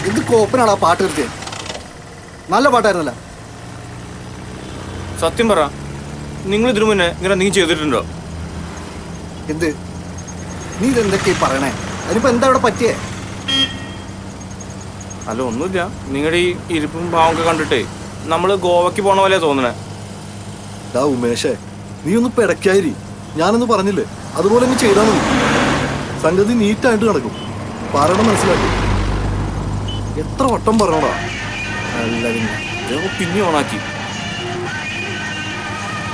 എന്ത് കോപ്പനാണ് ആ പാട്ട് നിർത്തിയത്? നല്ല പാട്ടായിരുന്നല്ല. സത്യം പറ, നിങ്ങൾ ഇതിനു മുന്നേ ഇങ്ങനെ നീ ചെയ്തിട്ടുണ്ടോ? എന്ത്? നീ ഇതെന്തൊക്കെയാ പറയണേ? അതിനിപ്പോ എന്താ ഇവിടെ പറ്റിയേ? അല്ല ഒന്നുമില്ല, നിങ്ങളുടെ ഈ ഇരിപ്പും ഭാവമൊക്കെ കണ്ടിട്ടേ നമ്മള് ഗോവയ്ക്ക് പോണ പോലെ തോന്നണേ. ഉമേഷേ, നീ ഒന്ന് പിടക്കായിരി. ഞാനൊന്ന് പറഞ്ഞില്ലേ, അതുപോലെ നീ ചെയ്താൽ മതി. സംഗതി നീറ്റായിട്ട് നടക്കും. പറയണം, മനസ്സിലാക്കി. എത്ര വട്ടം പറഞ്ഞോടാ? പിന്നെ ഓണാക്കി.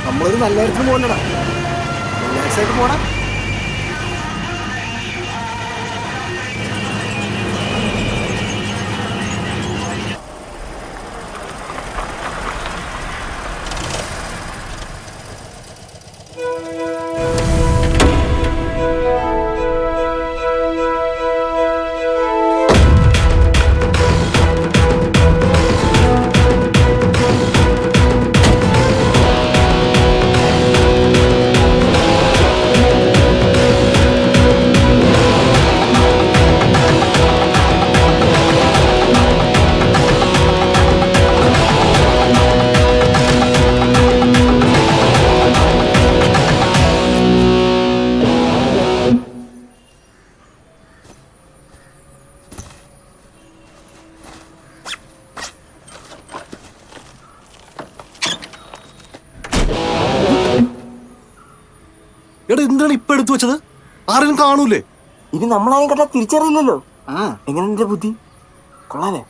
നമ്മളൊരു നല്ല കാര്യത്തിന് പോകണ്ടടാ, റിലാക്സ് ആയിട്ട് പോടാ. എടാ, എന്താണ് ഇപ്പൊ എടുത്തു വെച്ചത്? ആരെങ്കിലും കാണൂലേ? ഇനി നമ്മളാരും കണ്ടാ തിരിച്ചറിയില്ലല്ലോ. എങ്ങനെ എന്റെ ബുദ്ധി കൊള്ളാലേ?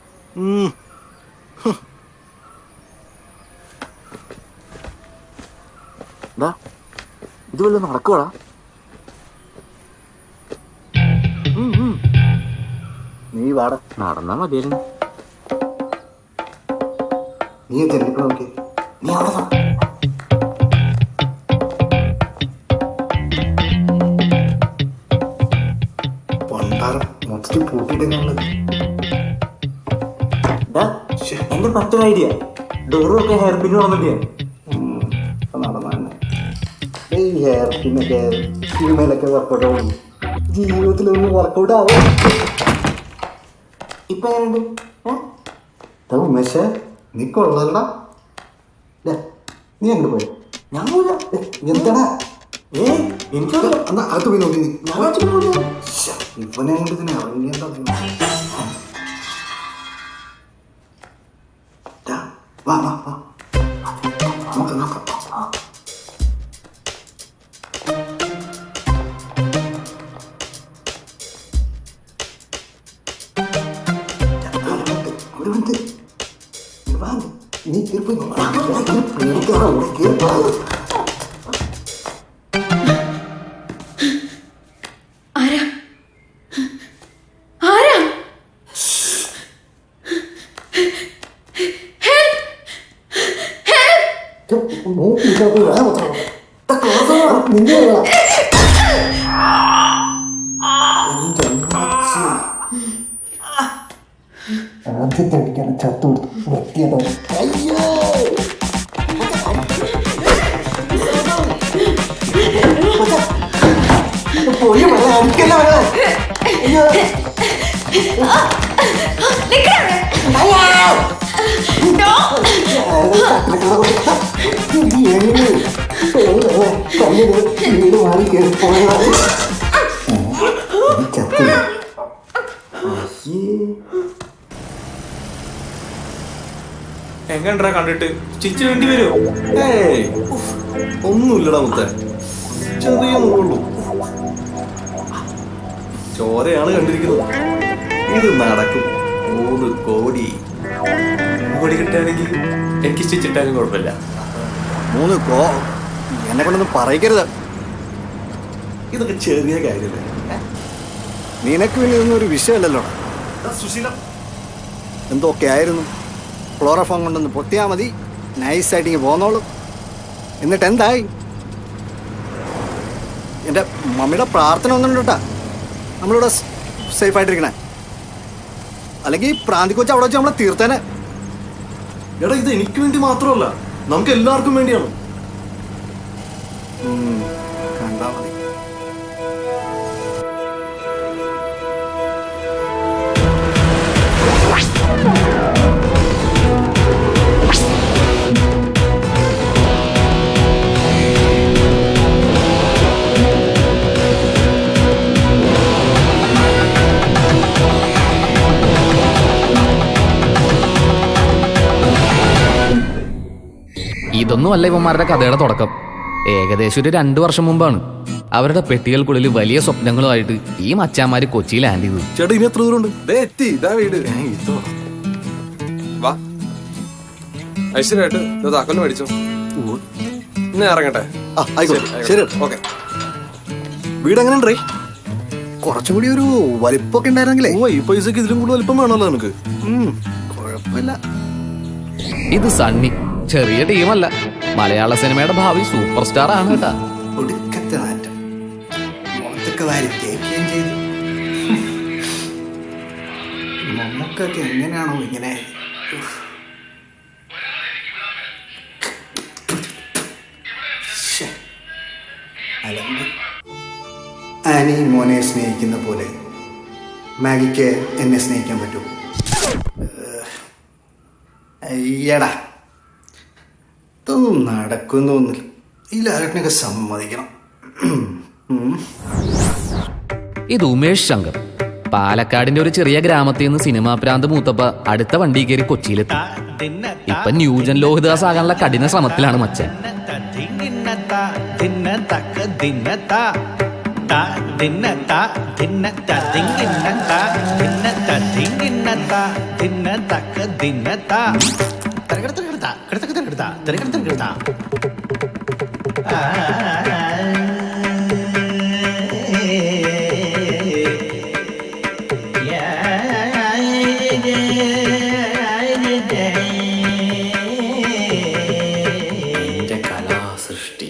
ഇത് വല്ല നടക്കുവാടാ? നീ വാട. നടന്നാ മതിയായിരുന്നു. നീ തെരഞ്ഞെടുപ്പ് നോക്കി. നീ അവിടെ മൊത്തത്തിൽ പൂട്ടിയിട്ടുള്ളത്. എന്റെ മറ്റൊരു ഐഡിയ, ഡോറൊക്കെ ഹെയർ പിൻ വന്നിട്ട് നടന്നെ. ഈ ഹെയർ പിന്നൊക്കെ സിനിമയിലൊക്കെ വർക്കൗട്ട് ആവും, ജീവിതത്തിലൊന്നും വർക്കൗട്ട് ആവും. ഇപ്പൊ എങ്ങനെയുണ്ട്? ഉമേഷേ, നീ കൊള്ളാലടാ. നീ അങ്ങോട്ട് പോയി. ഞാൻ പോയില്ല. എന്താടാ? എനിക്ക് എന്നാ അത് പോയി നോക്കി. ഞാൻ ഇവനെ കൊണ്ട് ഇതിനെ ഇറങ്ങിയാ വാ വാ വാ, നോക്കാം നോക്കാം. നീ കീർപ്പ് പേടിക്കാറോ? കീർപ്പാ. ആദ്യത്തെ അടിക്കാണ് ചത്തു കൊടുത്തു വൃത്തിയായിട്ടാണ്. അയ്യോ, പോയി അടിക്കല്ല. അയ്യോ, വീട് മാറി കയറി പോയതാണ്. ചത്തില്ല. എങ്ങനെയാ കണ്ടിട്ട് ചിരിച്ചു വേണ്ടി വരുമോ? ഒന്നുമില്ലടാ മുത്തേ, ചെറിയ മുള്ളൂ. ചോരയാണ് കണ്ടിരിക്കുന്നത്. ഇത് നടക്കും. 3 കോടി കിട്ടുകയാണെങ്കിൽ എനിക്ക് ചിരിച്ചിട്ടാലും കുഴപ്പമില്ല. 3 എന്നെ കൊണ്ടൊന്നും പറയിക്കരുത്. ഇതൊക്കെ ചെറിയ കാര്യമല്ലേ? നിനക്ക് പിന്നെ ഇതൊന്നും ഒരു വിഷയമല്ലല്ലോ. സുശീല എന്തൊക്കെ ആയിരുന്നു. ക്ലോറോഫോം കൊണ്ടൊന്ന് പൊട്ടിയാൽ മതി, നൈസായിട്ട് ഇങ്ങനെ പോന്നോളൂ. എന്നിട്ട് എന്തായി? എൻ്റെ മമ്മിയുടെ പ്രാർത്ഥന ഒന്നുണ്ട് കേട്ടാ, നമ്മളിവിടെ സേഫായിട്ടിരിക്കണേ. അല്ലെങ്കിൽ പ്രാന്തി കൊച്ച് അവിടെ വെച്ച് നമ്മളെ തീർത്തേനെ. എടാ, ഇത് എനിക്ക് വേണ്ടി മാത്രമല്ല, നമുക്ക് എല്ലാവർക്കും വേണ്ടിയാണ്. കണ്ടാ മതി. ഇതൊന്നുമല്ല ഇവന്മാരുടെ കഥയുടെ തുടക്കം. ഏകദേശം ഒരു 2 വർഷം മുമ്പാണ് അവരുടെ പെട്ടികൾക്കുള്ളിൽ വലിയ സ്വപ്നങ്ങളുമായിട്ട് ഈ മച്ചാന്മാര് കൊച്ചിയിൽ ലാൻഡ് ചെയ്തത്. ചേട്ടാ ഇനി എത്ര ദൂരമുണ്ട്? എത്തി ഇതാ വീട്. വാ ഐശ്വര്യമായിട്ട് താക്കോല് മേടിച്ചോ. ഇന്ന് ഇറങ്ങട്ടെ. ആയിക്കോട്ടെ, ശരി. ഓക്കെ. വീട് എങ്ങനെ ഉണ്ടേ? കുറച്ചുകൂടി ഒരു വലിപ്പൊക്കെ ഉണ്ടായിരുന്നെങ്കിലേ. ഓ, ഈ പൈസക്ക് ഇതിലും കൂടുതൽ വലിപ്പം വേണമല്ലോ നിനക്ക്. കുഴപ്പമില്ല. ഇത് സണ്ണി ചെറിയ ടീമല്ല, മലയാള സിനിമയുടെ ഭാവി സൂപ്പർ സ്റ്റാർ ആണ് കേട്ടാ. ഒടുക്കത്തെ നാറ്റം, മുഖത്തൊക്കെ വാരി തേക്കുകയും ചെയ്തു. നമുക്കൊക്കെ എങ്ങനെയാണോ ഇങ്ങനെ. ആനി മോനെ സ്നേഹിക്കുന്ന പോലെ മാഗിക്ക് എന്നെ സ്നേഹിക്കാൻ പറ്റുമോ? അയ്യടാ, ഇതൊന്നും നടക്കുന്നൊന്നുമില്ല. ഈ ലാലട്ടിനൊക്കെ സമ്മതിക്കണം. ഇത് ഉമേഷ് ശങ്കർ, പാലക്കാടിന്റെ ഒരു ചെറിയ ഗ്രാമത്തിൽ നിന്ന് സിനിമാ പ്രാന്ത് മൂത്തപ്പ അടുത്ത വണ്ടി കയറി കൊച്ചിയിലെത്തി. ഇപ്പൊ ന്യൂജൻ ലോഹിദാസ് ആകാനുള്ള കഠിന ശ്രമത്തിലാണ് മച്ചൻ. കലാസൃഷ്ടി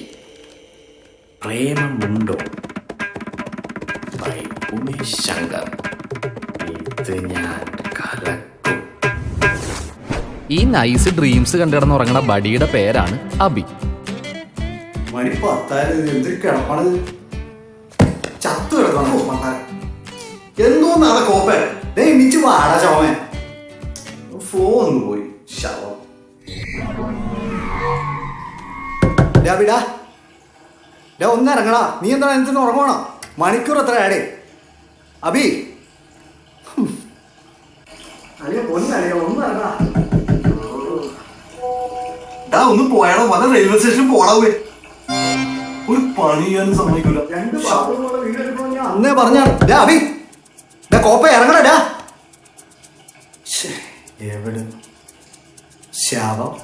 പ്രേമമുണ്ടോ ബൈ ഉമേഷ് ശങ്കർ. ഇത് ഞാൻ കലക്കും. ഈ നൈസ് ഡ്രീംസ് കണ്ടിടന്ന് ഉറങ്ങണ ബഡിയുടെ പേരാണ് അബി. മണി 10 എന്തൊരു കിടപ്പാണ്. ചത്തു കിടക്കണം. എന്തോന്നാണ് കോപ്പൻ? എണീച്ച് വാടാ ചോമൻ. ഫോൺ പോയി. ശവം. വിടാ ഒന്നിറങ്ങടാ. നീ എന്താണ് എനിക്കൊന്ന് ഉറങ്ങണോ? മണിക്കൂർ എത്ര ആടേ അബി? അളിയ ഒന്നറിയോ, ഒന്നിറങ്ങടാ. ഒന്ന് പോയാടോ, വല്ല റെയിൽവേ സ്റ്റേഷൻ പോടാവേ. ഒരു പണി ചെയ്യാനും സമ്മതിക്കൂല. 2 ബാത്റൂമുള്ള വീട് എടുക്കണമെന്ന് ഞാൻ അന്നേ പറഞ്ഞാണ്. അബി കോപ്പ ഇറങ്ങടാ. എവിടെ ശാപം?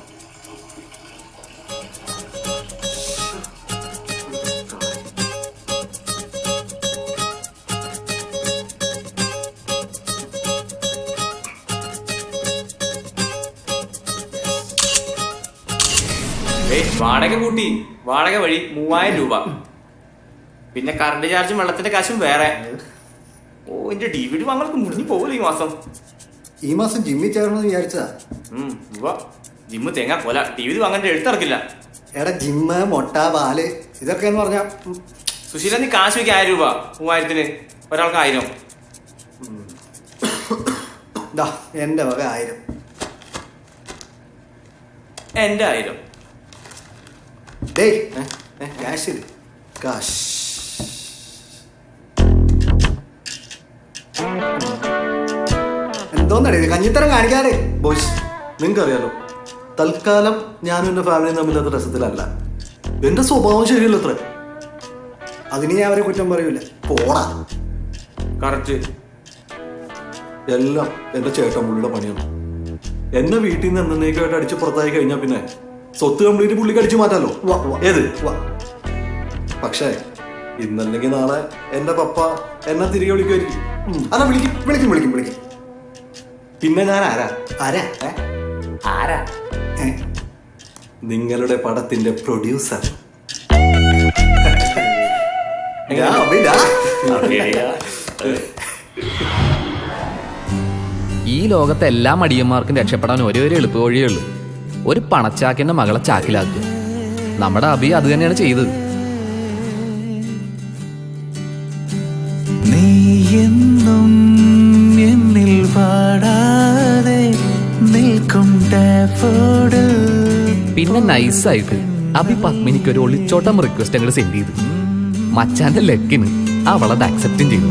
വാടക കൂട്ടി, വാടക വഴി 3000 രൂപ, പിന്നെ കറണ്ട് ചാർജും വെള്ളത്തിന്റെ കാശും വേറെ. ഓ, എന്റെ DVD വാങ്ങലൊക്കെ മുടിഞ്ഞു പോകില്ല ഈ മാസം ജിമ്മിൽ ചേരണമെന്ന് വിചാരിച്ചതാ. ജിമ്മ് തേങ്ങാ കൊല. DVD വാങ്ങാൻ എഴുത്തിറക്കില്ല. എടാ ജിമ്മ്, മുട്ട, പാല് ഇതൊക്കെ എന്ന് പറഞ്ഞാ. സുശീല, നീ കാശ് വയ്ക്ക് 1000 രൂപ. 3000-ന് ഒരാൾക്ക് 1000. എന്റെ വക 1000. എന്റെ 1000. കാശ് കാശ്. എന്തോന്നടേ കഞ്ഞിത്തരം കാണിക്കാതെ. ബോയ്സ്, നിങ്ങൾക്കറിയാലോ, തൽക്കാലം ഞാനും എന്റെ ഫാമിലിയും തമ്മിലത് രസത്തിലല്ല. എന്റെ സ്വഭാവം ശരിയല്ല അത്ര. അതിന് ഞാൻ അവരെ കുറ്റം പറയൂല. പോടാ. കറക്റ്റ്. എല്ലാം എന്റെ ചേട്ടൻ പുള്ളിയുടെ പണിയാണ്. എന്നെ വീട്ടിൽ നിന്ന് എന്നേക്കായിട്ട് അടിച്ച് പുറത്തായി കഴിഞ്ഞാൽ പിന്നെ സ്വത്ത് കംപ്ലീറ്റ് പുള്ളിക്ക് അടിച്ചു മാറ്റാലോ. ഏത്? പക്ഷേ ഇന്നല്ലെങ്കിൽ നാളെ എന്റെ പപ്പ എന്നെ തിരികെ വിളിക്കുമായിരിക്കും. അതാ വിളിക്കും. പിന്നെ ഞാൻ ആരാ? ആരാ? നിങ്ങളുടെ പടത്തിന്റെ പ്രൊഡ്യൂസർ. ഈ ലോകത്തെ എല്ലാ മടിയന്മാർക്കും രക്ഷപ്പെടാൻ ഒരേ ഒരു എളുപ്പ വഴിയേ ഉള്ളൂ. ഒരു പണച്ചാക്കിന്റെ മകളെ ചാക്കിലാക്കുക. നമ്മുടെ അബി അത് തന്നെയാണ് ചെയ്തത്. നീ എന്നും എന്നിൽ പാടാതെ നിൽക്കും ഡാഫോഡിൽ. പിന്നെ നൈസായിട്ട് അബി പത്മിനിക്ക് ഒരു ഒളിച്ചോട്ടം റിക്വസ്റ്റ് അങ്ങോട്ട് സെൻഡ് ചെയ്തു. മച്ചാന്റെ ലക്കിന് അവളത് അക്സെപ്റ്റും ചെയ്തു.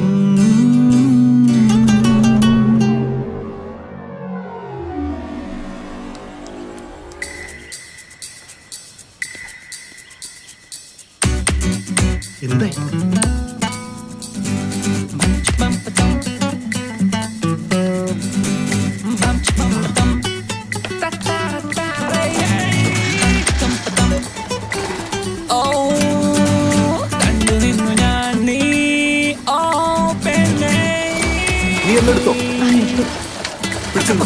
നീ എന്നെ എടുത്തോ. പിടിച്ചെന്നോ.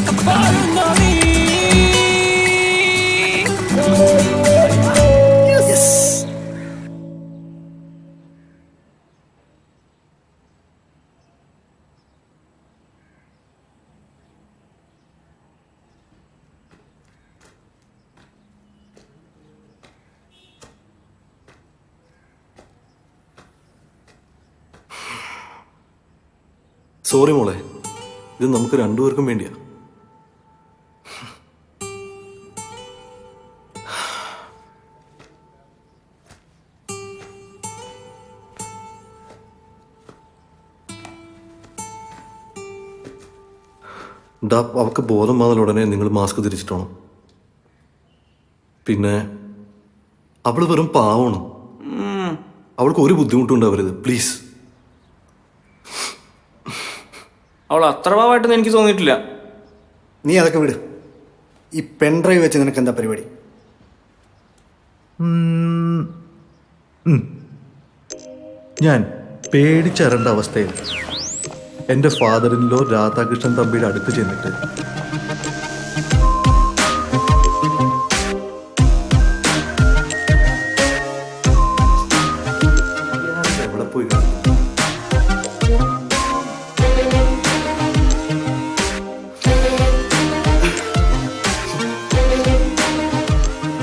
സോറി മോളെ, ഇത് നമുക്ക് രണ്ടുപേർക്കും വേണ്ടിയാ. അവൾക്ക് ബോധം വന്നാൽ ഉടനെ നിങ്ങൾ മാസ്ക് തിരിച്ചിട്ടോണം. പിന്നെ അവള് വെറും പാവണം. അവൾക്ക് ഒരു ബുദ്ധിമുട്ടും ഉണ്ടാവരുത്, പ്ലീസ്. അവൾ അത്ര പാവായിട്ടൊന്നും എനിക്ക് തോന്നിയിട്ടില്ല. നീ അതൊക്കെ വിട്. ഈ പെൺഡ്രൈവ് വെച്ച് നിനക്ക് എന്താ പരിപാടി? ഞാൻ പേടിച്ചരണ്ട അവസ്ഥയിൽ എൻ്റെ ഫാദറിനിലോ രാധാകൃഷ്ണൻ തമ്പിയുടെ അടുത്ത് ചെന്നിട്ട് എവിടെ പോയി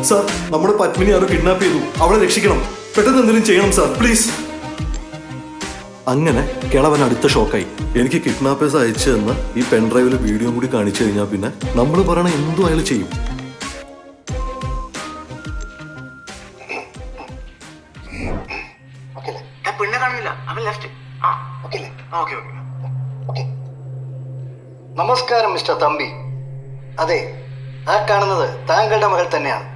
സാർ, നമ്മുടെ പത്മിനി ആരോ കിഡ്നാപ്പ് ചെയ്തു. അവളെ രക്ഷിക്കണം. പെട്ടെന്ന് എന്തെങ്കിലും ചെയ്യണം സാർ, പ്ലീസ്. അങ്ങനെ കിളവൻ അടുത്ത ഷോക്കായി. എനിക്ക് കിഡ്നാപ്പേഴ്സ് അയച്ചു തന്ന ഈ പെൻഡ്രൈവിൽ വീഡിയോ കൂടി കാണിച്ചു കഴിഞ്ഞാൽ പിന്നെ നമ്മൾ പറയണ എന്തും അയാൾ ചെയ്യും. നമസ്കാരം മിസ്റ്റർ തമ്പി. അതെ, ആ കാണുന്നത് താങ്കളുടെ മകൾ തന്നെയാണ്.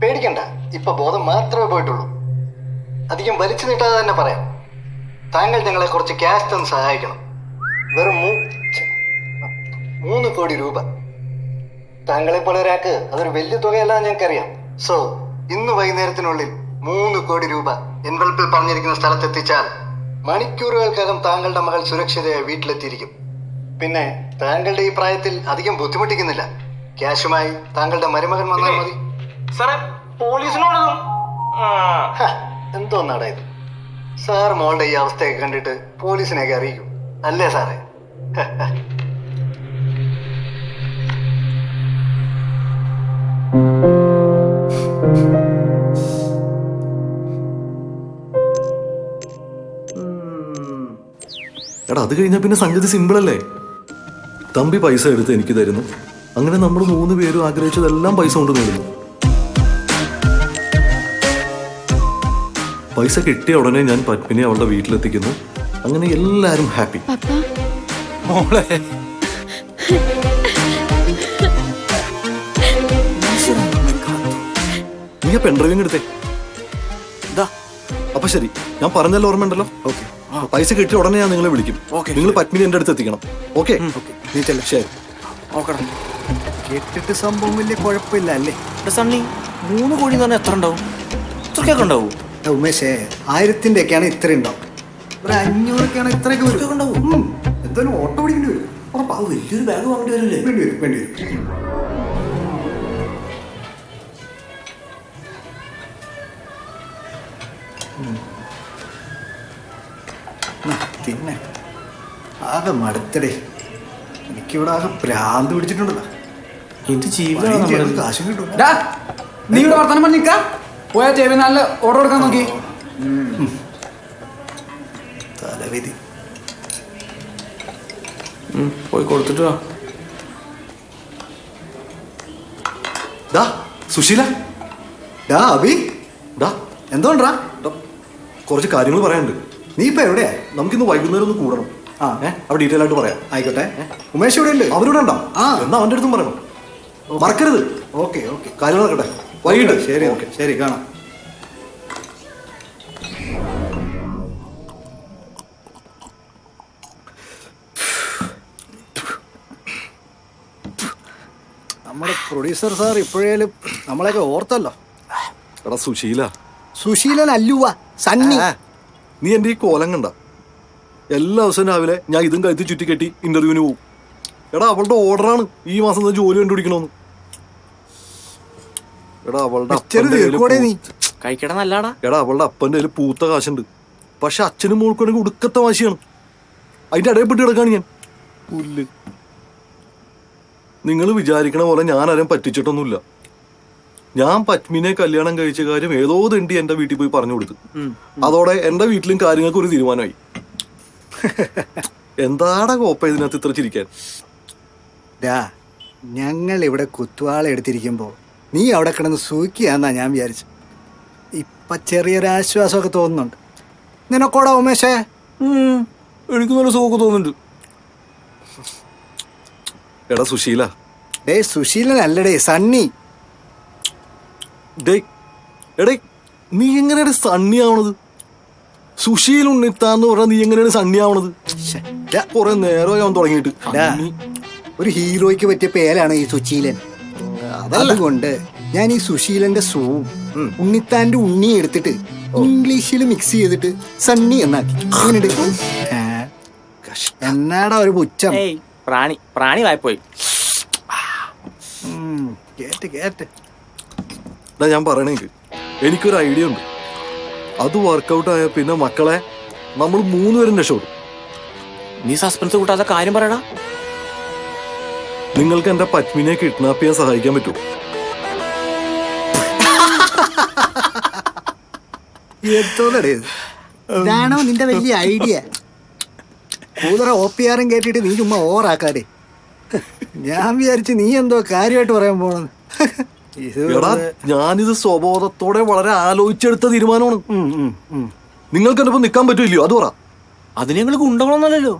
പേടിക്കണ്ട, ഇപ്പൊ ബോധം മാത്രമേ പോയിട്ടുള്ളൂ. അധികം വലിച്ചു നീട്ടാതെ തന്നെ പറയാം. താങ്കൾ ഞങ്ങളെ കുറച്ച് ക്യാഷ് തന്ന് സഹായിക്കണം. വെറും 3 കോടി രൂപ. താങ്കളെ പോലെ ഒരാൾക്ക് അതൊരു വലിയ തുകയല്ല ഞങ്ങൾക്കറിയാം. സോ ഇന്ന് വൈകുന്നേരത്തിനുള്ളിൽ 3 കോടി രൂപ എൻവലപ്പിൽ പറഞ്ഞിരിക്കുന്ന സ്ഥലത്തെത്തിച്ചാൽ മണിക്കൂറുകൾക്കകം താങ്കളുടെ മകൾ സുരക്ഷിതയായി വീട്ടിലെത്തിയിരിക്കും. പിന്നെ താങ്കളുടെ ഈ പ്രായത്തിൽ അധികം ബുദ്ധിമുട്ടിക്കുന്നില്ല. ക്യാഷുമായി താങ്കളുടെ മരുമകൻ വന്നാൽ മതി. സാറേ, പോലീസിനോടൊന്നും എന്തോന്നാടാ ഇത്? സാർ മോളുടെ ഈ അവസ്ഥയൊക്കെ കണ്ടിട്ട് പോലീസിനെയൊക്കെ അറിയിക്കും അല്ലേ സാറേ? എടാ, അത് കഴിഞ്ഞാൽ പിന്നെ സംഗതി സിമ്പിളല്ലേ. തമ്പി പൈസ എടുത്ത് എനിക്ക് തരുന്നു. അങ്ങനെ നമ്മൾ 3 പേരും ആഗ്രഹിച്ചതെല്ലാം പൈസ കൊണ്ട് നേടുന്നു. പൈസ കിട്ടിയ ഉടനെ ഞാൻ പത്മിനെ അവളുടെ വീട്ടിലെത്തിക്കുന്നു. അങ്ങനെ എല്ലാരും ഹാപ്പി. മോളെ നീ പെൺഡ്രൈവിംഗ് എടുത്തേ. അപ്പൊ ശരി, ഞാൻ പറഞ്ഞല്ലോ, ഓർമ്മയുണ്ടല്ലോ? ഓക്കെ. പൈസ കിട്ടിയ ഉടനെ ഞാൻ നിങ്ങളെ വിളിക്കും. നിങ്ങൾ പത്മിനി എന്റെ അടുത്ത് എത്തിക്കണം. ഓക്കെ? നീ ചെല്ല. ശരി. കേട്ടിട്ട് സംഭവം വലിയ കുഴപ്പമില്ല അല്ലേ? സണ്ണി, 3 കോടി എന്ന് പറഞ്ഞാൽ എത്ര ഉണ്ടാവും? ഇത്രയൊക്കെ ഉണ്ടാവും? ഉമേഷേ, 1000-ന്റെ ഒക്കെയാണ് ഇത്ര ഉണ്ടാവും. ഒരു 500-ഒക്കെയാണ് ഇത്രയൊക്കെ വരും. എന്തായാലും ഓട്ടോ പിടിക്കേണ്ടി വരും. വലിയൊരു ബാഗ് വാങ്ങേണ്ടി വരില്ലേ? വേണ്ടി വരും. പിന്നെ ആകെ മടുത്തടേ. എനിക്കിവിടെ ആകെ ഭ്രാന്ത് പിടിച്ചിട്ടുണ്ടല്ലോ. എന്റെ ജീവിതം കാശും കിട്ടും. നീ ഇവിടെ വർത്തമാനം പറഞ്ഞിക്ക പോയാ ചേവി നല്ല ഓർഡർ കൊടുക്കാൻ നോക്കി. തലവിധി. പോയി കൊടുത്തിട്ട് വാ. ഡാ സുശീല, ഡാ അഭി, ഡാ എന്തോണ്ടാ? കുറച്ച് കാര്യങ്ങൾ പറയാനുണ്ട്. നീ ഇപ്പൊ എവിടെയാ? നമുക്കിന്ന് വൈകുന്നേരം ഒന്ന് കൂടണം. അവിടെ ഡീറ്റെയിൽ ആയിട്ട് പറയാം. ആയിക്കോട്ടെ. ഉമേഷ് ഇവിടെ ഉണ്ട്. അവരോട് ഉണ്ടോ? എന്നാ അവന്റെ അടുത്തും പറയണം. മറക്കരുത്. ഓക്കെ. കാര്യം നടക്കട്ടെ. വൈകിട്ട്. ശരി. ശരി, കാണാം. നമ്മുടെ പ്രൊഡ്യൂസർ സാർ ഇപ്പോഴേലും നമ്മളെയൊക്കെ ഓർത്തല്ലോ. എടാ സുശീല. സുശീലൻ അല്ലുവ, സണ്ണി. നീ എന്റെ ഈ കോലം കണ്ട? എല്ലാ ദിവസവും രാവിലെ ഞാൻ ഇതും കഴുത്തി ചുറ്റിക്കെട്ടി ഇന്റർവ്യൂവിന് പോകും. എടാ അവളുടെ ഓർഡറാണ് ഈ മാസം ജോലി കണ്ടുപിടിക്കണമെന്ന്. എടാ അവളുടെ കഴിക്കട നല്ലാടാ. എടാ അവളുടെ അപ്പൻ്റെ കയ്യിൽ പൂത്ത കാശുണ്ട്. പക്ഷെ അച്ഛനും മോൾക്കാണെങ്കിൽ ഉടുക്കത്തെ വാശിയാണ്. അതിന്റെ ഇടയിൽ പെട്ട് കിടക്കാണ് ഞാൻ. പുല്ല്. നിങ്ങൾ വിചാരിക്കണ പോലെ ഞാൻ ആരും പറ്റിച്ചിട്ടൊന്നുമില്ല. ഞാൻ പത്മിനെ കല്യാണം കഴിച്ച കാര്യം ഏതോ തെണ്ടി എന്റെ വീട്ടിൽ പോയി പറഞ്ഞു കൊടുത്തു. അതോടെ എന്റെ വീട്ടിലും കാര്യങ്ങൾക്ക് ഒരു തീരുമാനമായി. എന്താടാ കോപ്പ ഇതിനകത്ത് ഇത്ര ചിരിക്കാൻ? ഞങ്ങൾ ഇവിടെ കുത്തുവാള എടുത്തിരിക്കുമ്പോ നീ അവിടെ കിടന്ന് സൂക്കിയാന്നാ ഞാൻ വിചാരിച്ചു. ഇപ്പൊ ചെറിയൊരാശ്വാസമൊക്കെ തോന്നുന്നുണ്ട്. നിനക്കോടാ ഉമേഷേ? എനിക്ക് നല്ല സുഖമൊക്കെ തോന്നുന്നുണ്ട്. എടാ സുശീല. സുശീലനല്ലടേ, സണ്ണി. എടേ നീ എങ്ങനെയാണ് സണ്ണി ആവണത്? സുശീൽ ഉണ്ണിത്താന്ന് പറഞ്ഞാൽ നീ എങ്ങനെയാണ് സണ്ണി ആവണത്? കുറെ നേരമായി അവൻ തുടങ്ങിയിട്ട്. ഒരു ഹീറോയ്ക്ക് പറ്റിയ പേരാണ് ഈ സുശീലൻ. അതുകൊണ്ട് ഞാൻ ഈ സുശീലന്റെ സൂവും ഉണ്ണിത്താന്റെ ഉണ്ണി എടുത്തിട്ട് ഇംഗ്ലീഷിൽ മിക്സ് ചെയ്തിട്ട് സണ്ണി എന്നാക്കി. എന്നാടാ ഒരു പുച്ഛം? പ്രാണി വായ്പോയി. കേട്ട് ഞാൻ പറയണെങ്കിൽ എനിക്കൊരു ഐഡിയ ഉണ്ട്. അത് വർക്കൗട്ട് ആയ പിന്നെ മക്കളെ നമ്മൾ 3 പേരും രക്ഷപ്പെടും. നീ സസ്പെൻസ് കൂട്ടാതെ കാര്യം പറയടാ. നിങ്ങൾക്ക് എന്റെ പത്മിനെ കിഡ്നാപ്പ് ചെയ്യാൻ സഹായിക്കാൻ പറ്റുമോ? ഇതാണോ നിന്റെ വലിയ ഐഡിയ? കൂതറ OPR കേട്ടിട്ട് നീ ചുമ്മാ ഓവറാക്കാതെ. ഞാൻ വിചാരിച്ചു നീ എന്തോ കാര്യമായിട്ട് പറയാൻ പോണെന്ന്. ഞാനിത് സ്വബോധത്തോടെ വളരെ ആലോചിച്ചെടുത്ത തീരുമാനമാണ്. നിങ്ങൾക്ക് എന്റെ ഒപ്പം നിൽക്കാൻ പറ്റൂല്ലയോ? അത് പറ. അതിന് ഞങ്ങൾ ഗുണ്ടകളൊന്നുമല്ലല്ലോ.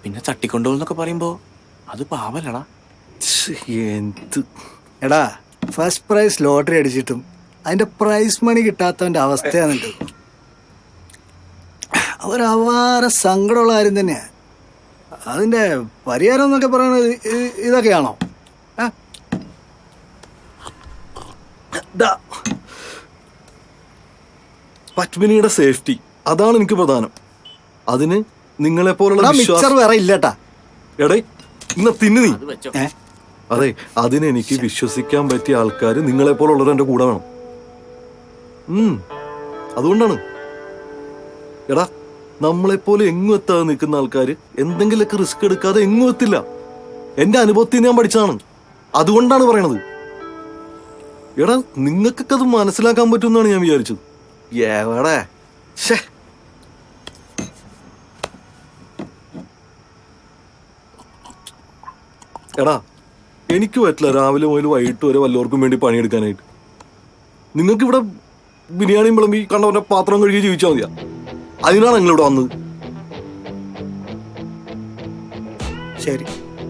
പിന്നെ തട്ടിക്കൊണ്ടുപോകുന്നൊക്കെ പറയുമ്പോ അത് പാവല്ലടാ. എടാ ഫസ്റ്റ് പ്രൈസ് ലോട്ടറി അടിച്ചിട്ടും അതിന്റെ പ്രൈസ് മണി കിട്ടാത്തവന്റെ അവസ്ഥയാണിത്. അവരവാറെ സങ്കടമുള്ള കാര്യം തന്നെയാ. അതിന്റെ പരിഹാരം എന്നൊക്കെ പറയുന്നത് ഇതൊക്കെയാണോ? പത്മിനിയുടെ സേഫ്റ്റി അതാണ് എനിക്ക് പ്രധാനം. അതിന് നിങ്ങളെ പോലുള്ള മിക്സർ വേറെ ഇല്ലട്ടാ. എടേ ഇന്ന തിന്നു നീ. അതെ, അതിന് എനിക്ക് വിശ്വസിക്കാൻ പറ്റിയ ആൾക്കാർ നിങ്ങളെ പോലുള്ളവർ എന്റെ കൂടെ വേണം. അതുകൊണ്ടാണ്. എടാ നമ്മളെപ്പോലെ എങ്ങും എത്താതെ നിൽക്കുന്ന ആൾക്കാർ എന്തെങ്കിലുമൊക്കെ റിസ്ക് എടുക്കാതെ എങ്ങും എത്തില്ല. എന്റെ അനുഭവത്തിൽ ഞാൻ പഠിച്ചതാണ്. അതുകൊണ്ടാണ് പറയണത്. എടാ നിങ്ങൾക്കൊക്കെ അത് മനസ്സിലാക്കാൻ പറ്റുമെന്നാണ് ഞാൻ വിചാരിച്ചത്. എവിടെ എടാ എനിക്ക് പറ്റില്ല രാവിലെ മുതൽ വൈകിട്ട് വരെ വല്ലവർക്കും വേണ്ടി പണിയെടുക്കാനായിട്ട്. നിങ്ങൾക്ക് ഇവിടെ ബിരിയാണിയും വിളമ്പി കണ്ടവന്റെ പാത്രം കഴുകി ജീവിച്ചാൽ മതിയാ. അതിനാണ് ഞങ്ങളിവിടെ വന്നത്. ശരി,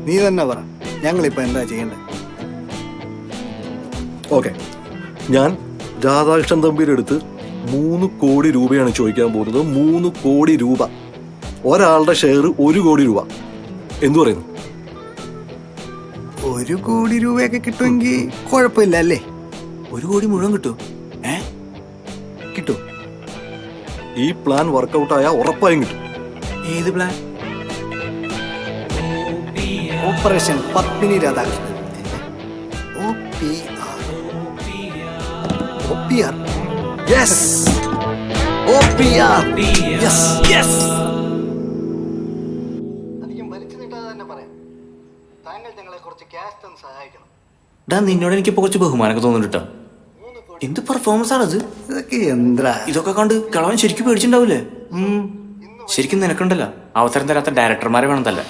നീ തന്നെ പറ, ഞങ്ങളിപ്പോ എന്താ ചെയ്യേണ്ടത്? ഓക്കെ, ഞാൻ രാധാകൃഷ്ണൻ തമ്പിയുടെ അടുത്ത് 3 കോടി രൂപയാണ് ചോദിക്കാൻ പോകുന്നത്. 3 കോടി രൂപ. ഒരാളുടെ ഷെയർ 1 കോടി രൂപ. എന്തു പറയുന്നു? 1 കോടി രൂപയൊക്കെ കിട്ടുമെങ്കിൽ കുഴപ്പമില്ല അല്ലേ? 1 കോടി മുഴുവൻ കിട്ടും? കിട്ടും. ഈ പ്ലാൻ വർക്കൗട്ട് ആയാൽ ഉറപ്പായും കിട്ടും. ഏത് plan? Operation Padmini Radhakrishnan. OPR. Yes. OPR. Yes. Yes. അധികം വലിച്ചു നീട്ടാതെ തന്നെ പറയാം. താങ്കൾ ഞങ്ങളെ കുറച്ച് ക്യാഷ് തന്ന് സഹായിക്കണം. നിന്നോട് എനിക്കിപ്പോ കുറച്ച് ബഹുമാനൊക്കെ തോന്നുന്നുണ്ട്. എന്ത് പെർഫോമൻസ് ആണത് ഇതൊക്കെ? എന്താ ഇതൊക്കെ കണ്ട് കളവൻ ശരിക്കും പേടിച്ചിട്ടുണ്ടാവൂലേ? ശരിക്കും നിനക്കുണ്ടല്ലോ അവസരം തരാത്ത ഡയറക്ടർമാരെ വേണം തല്ല.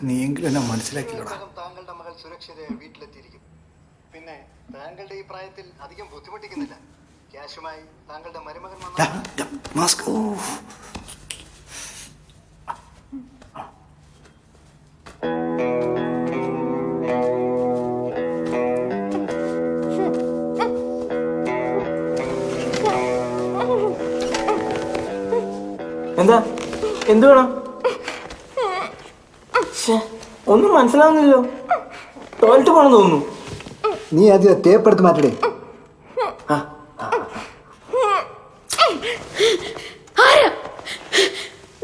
നീയെങ്കിലും എന്നെ മനസ്സിലാക്കില്ലടാ. താങ്കളുടെ മകൾ സുരക്ഷിതയായി വീട്ടിലെത്തിയിരിക്കും. പിന്നെ താങ്കളുടെ ഈ പ്രായത്തിൽ അധികം ബുദ്ധിമുട്ടിക്കുന്നില്ല. ക്യാഷുമായി താങ്കളുടെ മരുമകൻ മാസ്ക്. എന്താ? എന്ത് വേണം? ഒന്നും മനസ്സിലാവുന്നില്ലല്ലോ. ടോയ്ലറ്റ് പോകണം തോന്നുന്നു. നീ ആദ്യം ടേപ്പ് എടുത്ത് മാറ്റടേ.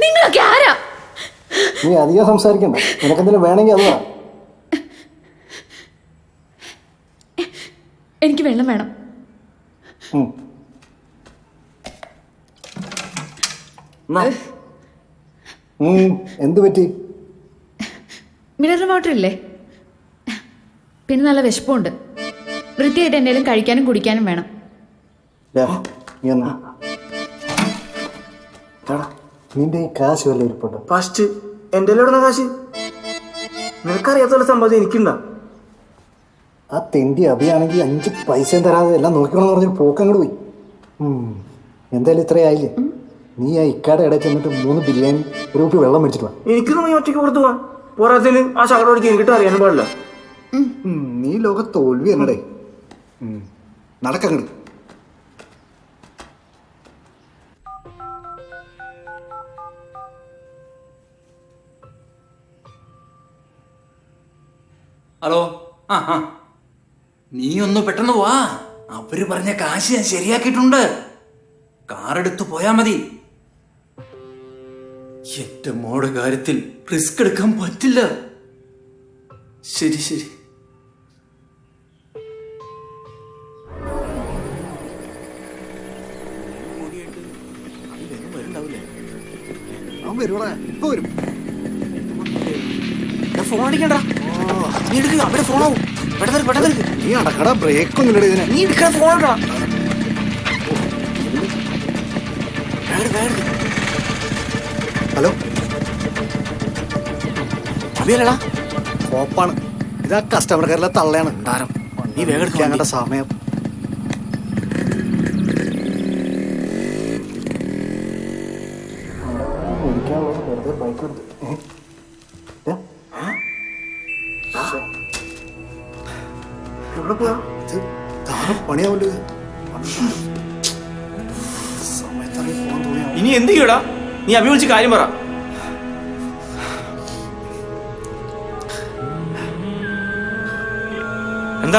നിങ്ങൾ നീ അധികം സംസാരിക്കണ്ട, നിനക്കെന്തെങ്കിലും വേണമെങ്കിൽ അത് പറ. എനിക്ക് വെള്ളം വേണം. എന്ത് പറ്റി? മിനറൽ വാട്ടർ ഇല്ലേ? പിന്നെ നല്ല വിശപ്പുണ്ട്. വൃത്തിയായിട്ട് എന്തെങ്കിലും കഴിക്കാനും കുടിക്കാനും വേണം. നിന്റെ ഈ കാശ് വല്ല ഇരിപ്പുണ്ടോ? ഫസ്റ്റ് എൻ്റെ എവിടെ കാശ്? നിനക്കറിയാത്ത സംഭവം എനിക്കുണ്ടാ. ആ തെണ്ടി അഭിയാണെങ്കിൽ 5 പൈസയും തരാതെ എല്ലാം നോക്കിക്കോളെന്ന് പറഞ്ഞൊരു പോക്കങ്ങോട് പോയി. എന്തായാലും ഇത്രയായില്ലേ? നീ ആ ഇക്കാടെ ഇടയിൽ ചെന്നിട്ട് 3 ബിരിയാണി, 1 കുപ്പി വെള്ളം മേടിച്ചിട്ട് വാ. എനിക്കൊന്നും നീ ഒറ്റയ്ക്ക് പുറത്തു പോവാൻ പോരാത്തിന് ആ ശകടോടിക്ക് എനിക്കിട്ട് അറിയാനും പാടില്ല. നീ ലോക തോൽവി എന്നടേ. നടക്കങ്ങട്. ഹലോ. ആ ആ നീ ഒന്ന് പെട്ടെന്ന് വാ. അവര് പറഞ്ഞ കാശ് ഞാൻ ശരിയാക്കിയിട്ടുണ്ട്. കാറെടുത്ത് പോയാ മതി. എന്റെ മോടെ കാര്യത്തിൽ റിസ്ക് എടുക്കാൻ പറ്റില്ല. ശരി ശരി. അവൻ വരുവാ, ഇപ്പൊ വരും. ഫോൺ അടിക്കണ്ട, നീ എടുക്കുക. അവിടെ ഫോണാവും. പെട്ടെന്ന് നീ അടക്കടാ, ബ്രേക്ക് ഒന്നും ഇല്ലട ഇതിനെ. നീ എടുക്കാൻ ഫോൺ എടുക്കടാ. ഹലോ, അഭിയല്ലടാ, കോപ്പാണ്. ഇതാ കസ്റ്റമർ കെയറിലെ തള്ളയാണ്. നീ വേഗം എടുക്കാൻ ഞങ്ങളുടെ സമയം. വെറുതെ ബൈക്ക് എടുത്ത് എവിടെ പോയാ? പണിയാവല്ലോ. ഇനി എന്ത് ചെയ്യൂടാ? നീ അഭി വിളിച്ച് കാര്യം പറ. എന്താ?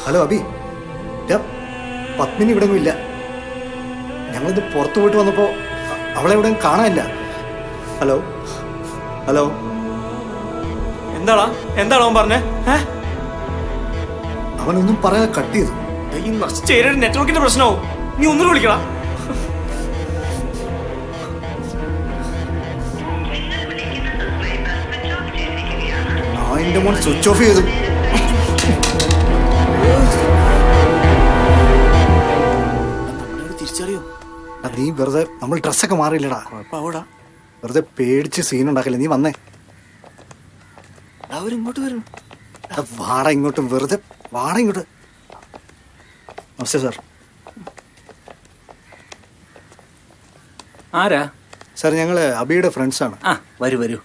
ഹലോ അഭി, പത്മിനി ഇവിടെ ഒന്നും ഇല്ല. ഞങ്ങളിത് പുറത്തു പോയിട്ട് വന്നപ്പോ അവളെ ഇവിടെ കാണാനില്ല. ഹലോ ഹലോ, എന്താണോ അവൻ പറഞ്ഞേ? അവനൊന്നും പറയാതെ കട്ട് ചെയ്തു. ഈ നഷ്ട നെറ്റ്വർക്കിന്റെ പ്രശ്നമാവും. നീ ഒന്നും വിളിക്കടാ. എന്റെ മോൻ സ്വിച്ച് ഓഫ് ചെയ്തു. തിരിച്ചറിയോ? നീ വെറുതെ, നമ്മൾ ഡ്രസ്സൊക്കെ മാറിയില്ലടാ. വെറുതെ പേടിച്ച് സീൻ ഉണ്ടാക്കില്ല. നീ വന്നേ. അവരിങ്ങോട്ട് വരും. വാട ഇങ്ങോട്ട്, വെറുതെ വാട ഇങ്ങോട്ട്. നമസ്തേ സാർ. ആരാ? സാർ, ഞങ്ങള് അബിയുടെ ഫ്രണ്ട്സാണ്. ആ, വരൂ വരൂ.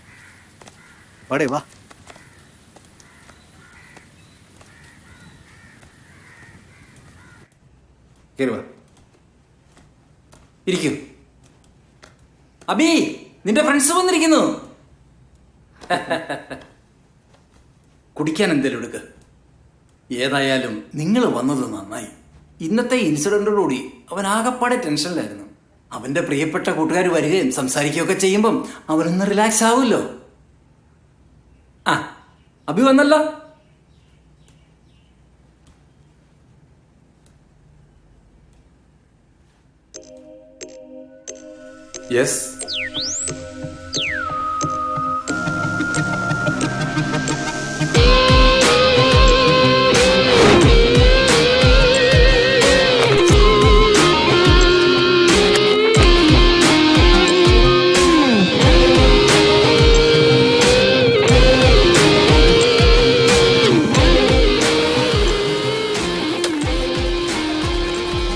വാടേ വാ. ഇരിക്കൂ. അബി, നിന്റെ ഫ്രണ്ട്സ് വന്നിരിക്കുന്നു. കുടിക്കാൻ എന്തേലും എടുക്ക. ഏതായാലും നിങ്ങൾ വന്നത് നന്നായി. ഇന്നത്തെ ഇൻസിഡന്റോടുകൂടി അവൻ ആകെപ്പാടെ ടെൻഷനിലായിരുന്നു. അവന്റെ പ്രിയപ്പെട്ട കൂട്ടുകാർ വരികയും സംസാരിക്കുകയൊക്കെ ചെയ്യുമ്പം അവനൊന്ന് റിലാക്സ് ആവുമല്ലോ. ആ, അബി വന്നല്ലോ. യെസ്.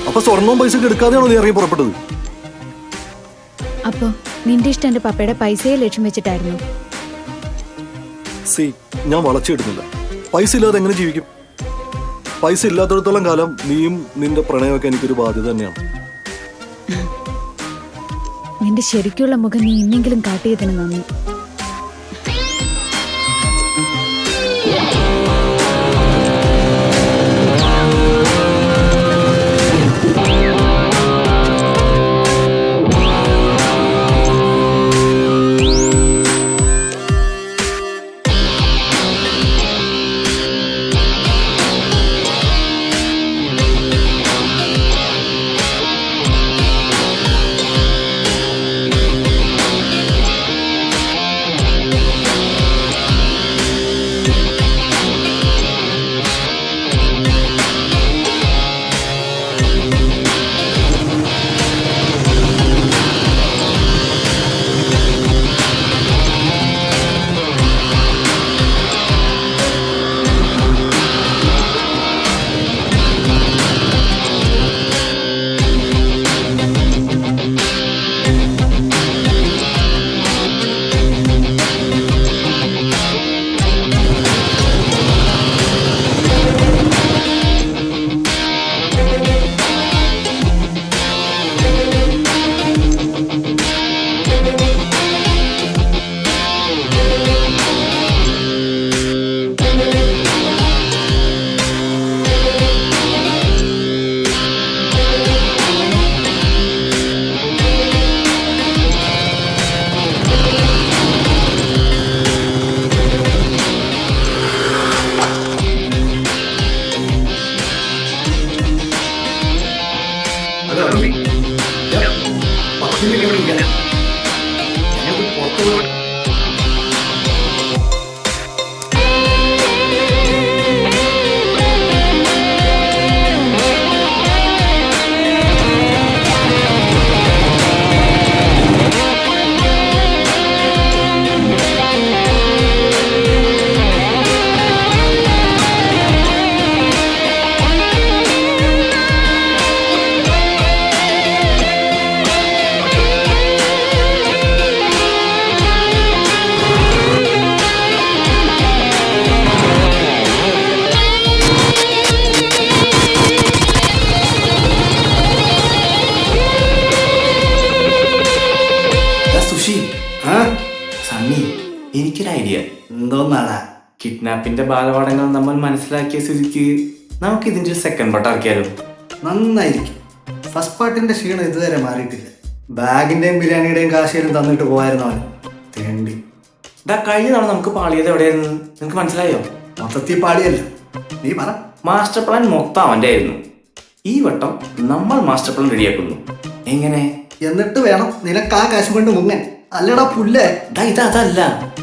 അപ്പൊ സ്വർണവും പൈസ എടുക്കാതെയാണോ നീ ഇറങ്ങി പുറപ്പെട്ടത്? അപ്പൊ നിന്റെ ഇഷ്ടം എന്റെ പപ്പയുടെ പൈസയെ ലക്ഷ്യം വെച്ചിട്ടായിരുന്നു. ഞാൻ വളച്ചിടുന്നില്ല. പൈസ ഇല്ലാതെ എങ്ങനെ ജീവിക്കും? പൈസ ഇല്ലാത്തിടത്തോളം കാലം നീയും നിന്റെ പ്രണയമൊക്കെ എനിക്കൊരു ബാധ്യത തന്നെയാണ്. നിന്റെ ശരിക്കുള്ള മുഖം നീ ഇന്നെങ്കിലും കാട്ടിയതിന് നന്ദി. എനിക്കൊരു ഐഡിയ. എന്തോന്നാടാ? കിഡ്നാപ്പിന്റെ ബാലപാഠങ്ങൾ നമ്മൾ മനസ്സിലാക്കിയ സ്ഥിതിക്ക് നമുക്ക് ഇതിന്റെ ഒരു സെക്കൻഡ് പാർട്ട് ഇറക്കിയാലോ? നന്നായിരിക്കും. ഫസ്റ്റ് പാർട്ടിന്റെ ക്ഷീണം ഇതുവരെ മാറിയിട്ടില്ല. ബാഗിന്റെയും ബിരിയാണിയുടെയും കാശിയിലും തന്നിട്ട് പോയായിരുന്നു അവൻ തേണ്ടി. കഴിഞ്ഞ തവണ നമുക്ക് പാളിയത് എവിടെയായിരുന്നു നിനക്ക് മനസ്സിലായോ? മൊത്തത്തിൽ പാടിയല്ലോ. നീ പറ. മാസ്റ്റർ പ്ലാൻ മൊത്തം അവന്റെ ആയിരുന്നു. ഈ വട്ടം നമ്മൾ മാസ്റ്റർ പ്ലാൻ റെഡിയാക്കുന്നു. എങ്ങനെ? എന്നിട്ട് വേണം നിനക്ക് ആ കാശ് കൊണ്ട് മുങ്ങൻ. അല്ലടാ പുല്ലേ. ഇതല്ല.